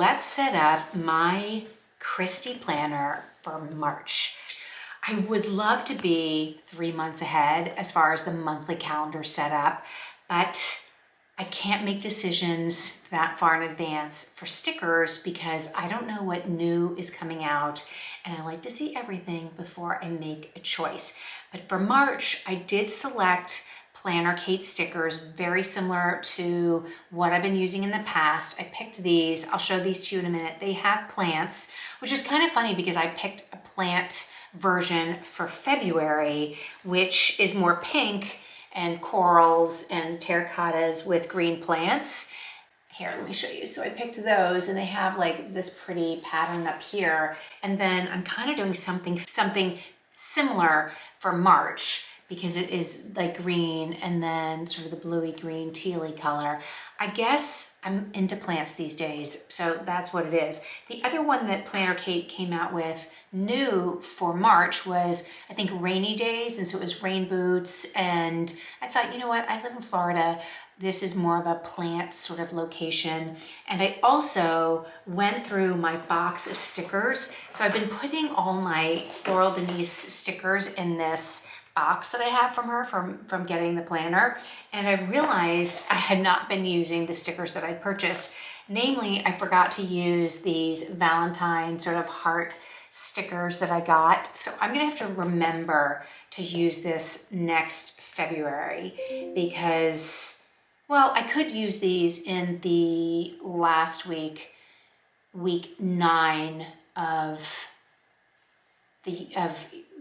Let's set up my Kristy planner for March. I would love to be 3 months ahead as far as the monthly calendar set up, but I can't make decisions that far in advance for stickers because I don't know what new is coming out, and I like to see everything before I make a choice. But for March, I did select Planner Kate stickers, very similar to what I've been using in the past. I picked these. I'll show these to you in a minute. They have plants, which is kind of funny because I picked a plant version for February, which is more pink and corals and terracottas with green plants. Here, let me show you. So I picked those and they have like this pretty pattern up here. And then I'm kind of doing something similar for March, because it is like green and then sort of the bluey green tealy color. I guess I'm into plants these days, so that's what it is. The other one that Planner Kate came out with new for March was, I think, rainy days, and so it was rain boots, and I thought, you know what, I live in Florida. This is more of a plant sort of location. And I also went through my box of stickers. So I've been putting all my Laurel Denise stickers in this box that I have from her from getting the planner, and I realized I had not been using the stickers that I purchased. Namely, I forgot to use these Valentine sort of heart stickers that I got. So I'm gonna have to remember to use this next February because, well, I could use these in the last week 9 of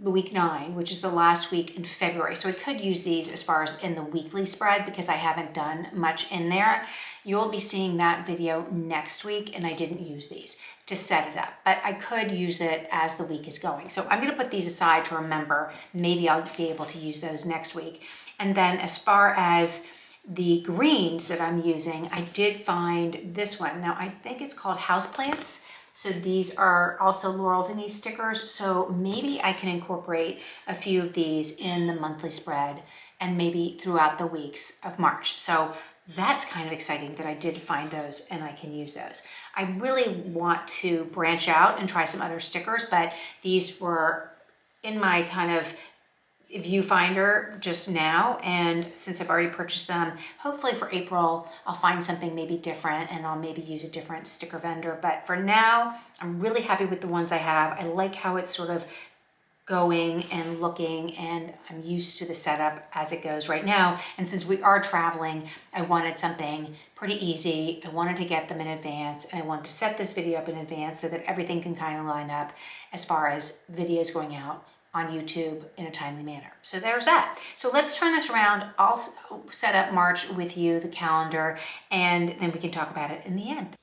week 9, which is the last week in February. So I could use these as far as in the weekly spread because I haven't done much in there. You'll be seeing that video next week, and I didn't use these to set it up, but I could use it as the week is going. So I'm gonna put these aside to remember. Maybe I'll be able to use those next week. And then as far as the greens that I'm using, I did find this one. Now I think it's called Houseplants. So these are also Laurel Denise stickers. So maybe I can incorporate a few of these in the monthly spread and maybe throughout the weeks of March. So that's kind of exciting that I did find those and I can use those. I really want to branch out and try some other stickers, but these were in my kind of viewfinder just now, and since I've already purchased them, hopefully for April I'll find something maybe different and I'll maybe use a different sticker vendor. But for now, I'm really happy with the ones I have. I like how it's sort of going and looking, and I'm used to the setup as it goes right now. And since we are traveling, I wanted something pretty easy. I wanted to get them in advance, and I wanted to set this video up in advance so that everything can kind of line up as far as videos going out on YouTube in a timely manner. So there's that. So let's turn this around. I'll set up March with you, the calendar, and then we can talk about it in the end.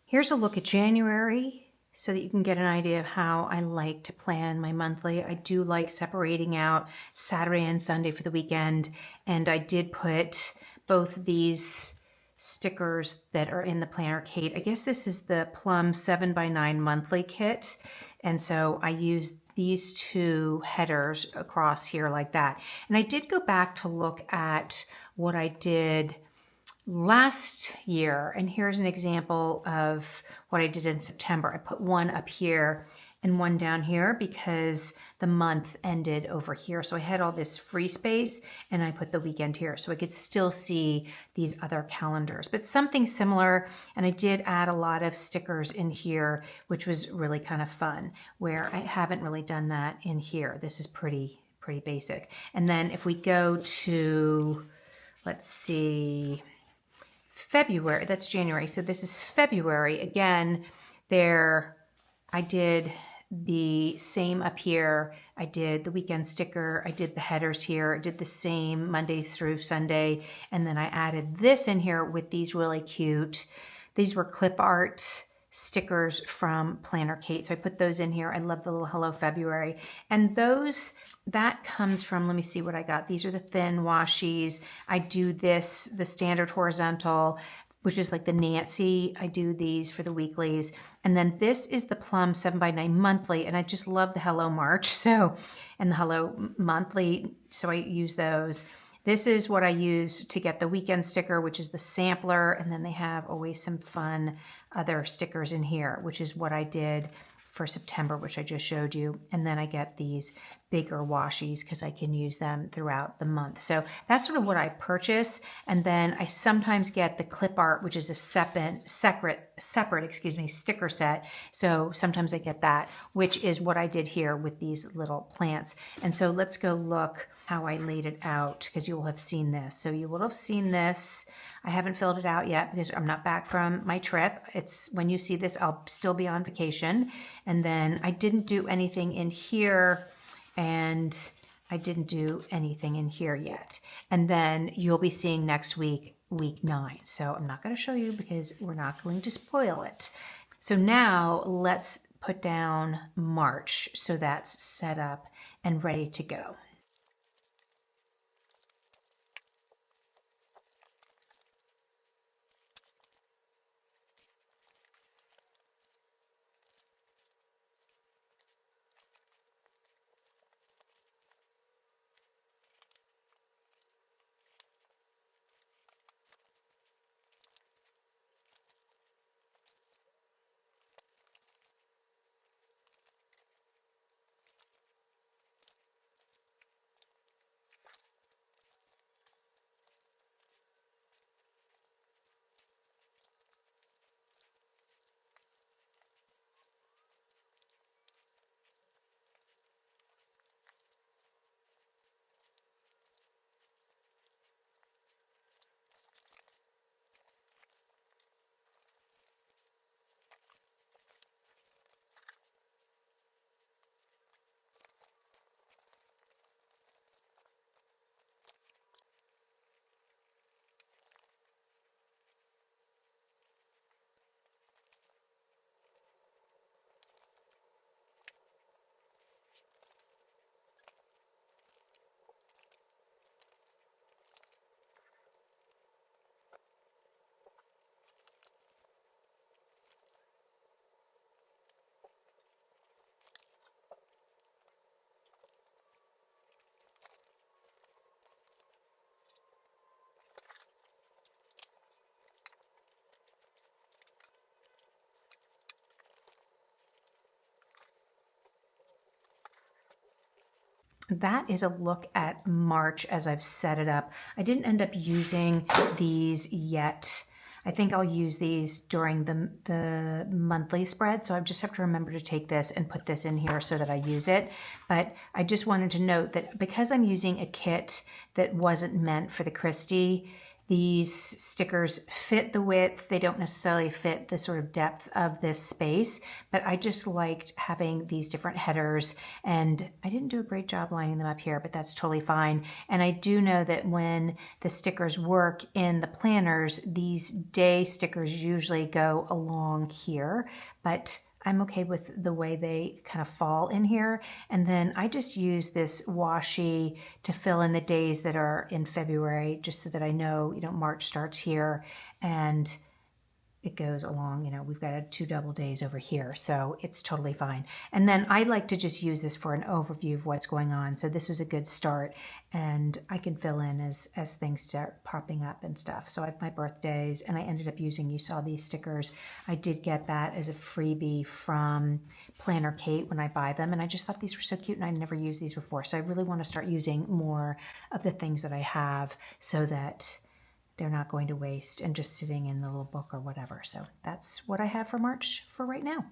Here's a look at January so that you can get an idea of how I like to plan my monthly. I do like separating out Saturday and Sunday for the weekend, and I did put both these stickers that are in the Planner Kate. I guess this is the Plum 7x9 monthly kit, and so I used these two headers across here like that. And I did go back to look at what I did last year, and here's an example of what I did in September. I put one up here and one down here because the month ended over here. So I had all this free space and I put the weekend here so I could still see these other calendars, but something similar. And I did add a lot of stickers in here, which was really kind of fun, where I haven't really done that in here. This is pretty basic. And then if we go to, let's see, February, that's January. So this is February. Again, there I did the same up here. I did the weekend sticker. I did the headers here. I did the same Mondays through Sunday. And then I added this in here with these really cute, these were clip art stickers from Planner Kate. So I put those in here. I love the little Hello February. And those, that comes from, let me see what I got. These are the thin washies. I do this, the standard horizontal, which is like the Nancy. I do these for the weeklies. And then this is the Plum 7x9 monthly. And I just love the Hello March. So, and the Hello monthly. So I use those. This is what I use to get the weekend sticker, which is the sampler. And then they have always some fun other stickers in here, which is what I did for September, which I just showed you. And then I get these bigger washies because I can use them throughout the month. So that's sort of what I purchase. And then I sometimes get the clip art, which is a separate sticker set. So sometimes I get that, which is what I did here with these little plants. And so let's go look how I laid it out, because you will have seen this. So you will have seen this. I haven't filled it out yet because I'm not back from my trip. It's when you see this, I'll still be on vacation. And then I didn't do anything in here, and I didn't do anything in here yet. And then you'll be seeing next week, week 9. So I'm not going to show you because we're not going to spoil it. So now let's put down March. So that's set up and ready to go. That is a look at March as I've set it up. I didn't end up using these yet. I think I'll use these during the monthly spread. So I just have to remember to take this and put this in here so that I use it. But I just wanted to note that because I'm using a kit that wasn't meant for the Kristy, these stickers fit the width. They don't necessarily fit the sort of depth of this space, but I just liked having these different headers, and I didn't do a great job lining them up here, but that's totally fine. And I do know that when the stickers work in the planners, these day stickers usually go along here, but I'm okay with the way they kind of fall in here. And then I just use this washi to fill in the days that are in February, just so that I know, March starts here and it goes along, we've got 2 double days over here, so it's totally fine. And then I like to just use this for an overview of what's going on. So this was a good start, and I can fill in as things start popping up and stuff. So I have my birthdays, and I ended up using, you saw these stickers. I did get that as a freebie from Planner Kate when I buy them, and I just thought these were so cute, and I'd never used these before. So I really want to start using more of the things that I have so that they're not going to waste and just sitting in the little book or whatever. So that's what I have for March for right now.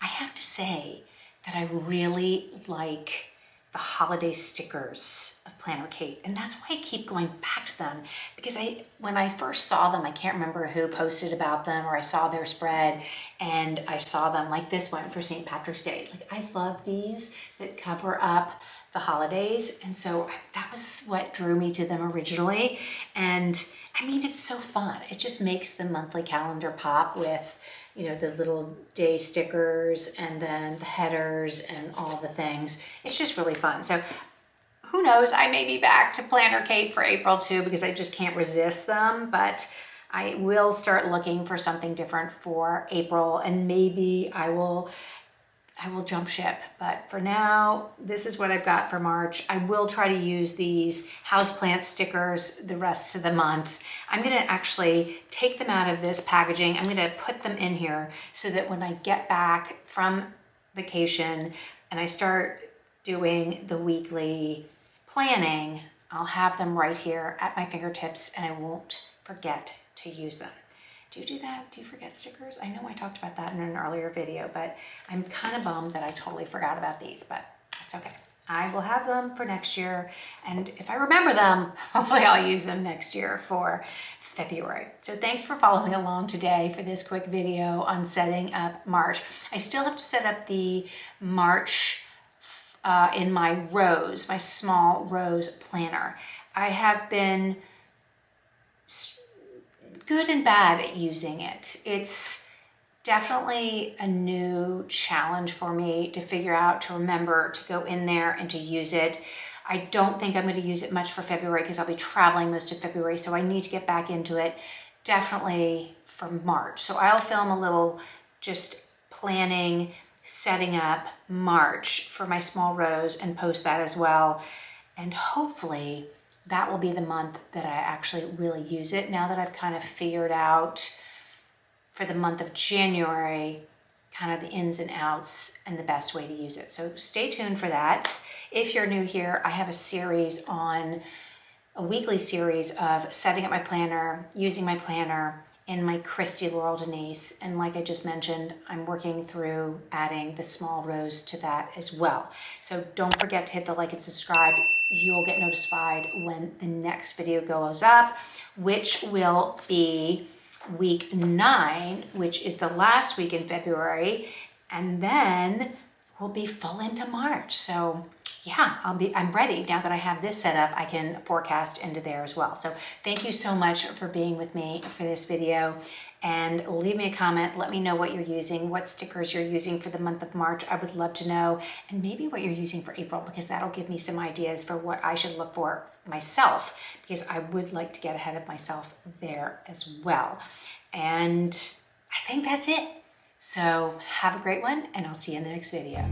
I have to say that I really like the holiday stickers of Planner Kate, and that's why I keep going back to them, because when I first saw them, I can't remember who posted about them, or I saw their spread and I saw them, like this one for St. Patrick's Day. Like, I love these that cover up the holidays, and so that was what drew me to them originally. And I mean, it's so fun. It just makes the monthly calendar pop with, the little day stickers and then the headers and all the things. It's just really fun. So who knows, I may be back to Planner Kate for April too, because I just can't resist them, but I will start looking for something different for April, and maybe I will I will jump ship. But for now, this is what I've got for March. I will try to use these houseplant stickers the rest of the month. I'm gonna actually take them out of this packaging. I'm gonna put them in here so that when I get back from vacation and I start doing the weekly planning, I'll have them right here at my fingertips and I won't forget to use them. Do you do that? Do you forget stickers? I know I talked about that in an earlier video, but I'm kind of bummed that I totally forgot about these, but that's okay. I will have them for next year, and if I remember them, hopefully I'll use them next year for February. So thanks for following along today for this quick video on setting up March. I still have to set up the March in my rose, my small rose planner. I have been good and bad at using it. It's definitely a new challenge for me to figure out, to remember to go in there and to use it. I don't think I'm going to use it much for February because I'll be traveling most of February, so I need to get back into it definitely for March. So I'll film a little just planning, setting up March for my small rose and post that as well. And hopefully that will be the month that I actually really use it, now that I've kind of figured out for the month of January kind of the ins and outs and the best way to use it. So stay tuned for that. If you're new here, I have a weekly series of setting up my planner, using my planner in my Kristy Laurel Denise. And like I just mentioned, I'm working through adding the small rose to that as well. So don't forget to hit the like and subscribe. You'll get notified when the next video goes up, which will be week 9, which is the last week in February. And then we'll be full into March. So yeah, I'm ready. Now that I have this set up, I can forecast into there as well. So thank you so much for being with me for this video, and leave me a comment. Let me know what you're using, what stickers you're using for the month of March. I would love to know, and maybe what you're using for April, because that'll give me some ideas for what I should look for myself, because I would like to get ahead of myself there as well. And I think that's it. So have a great one, and I'll see you in the next video.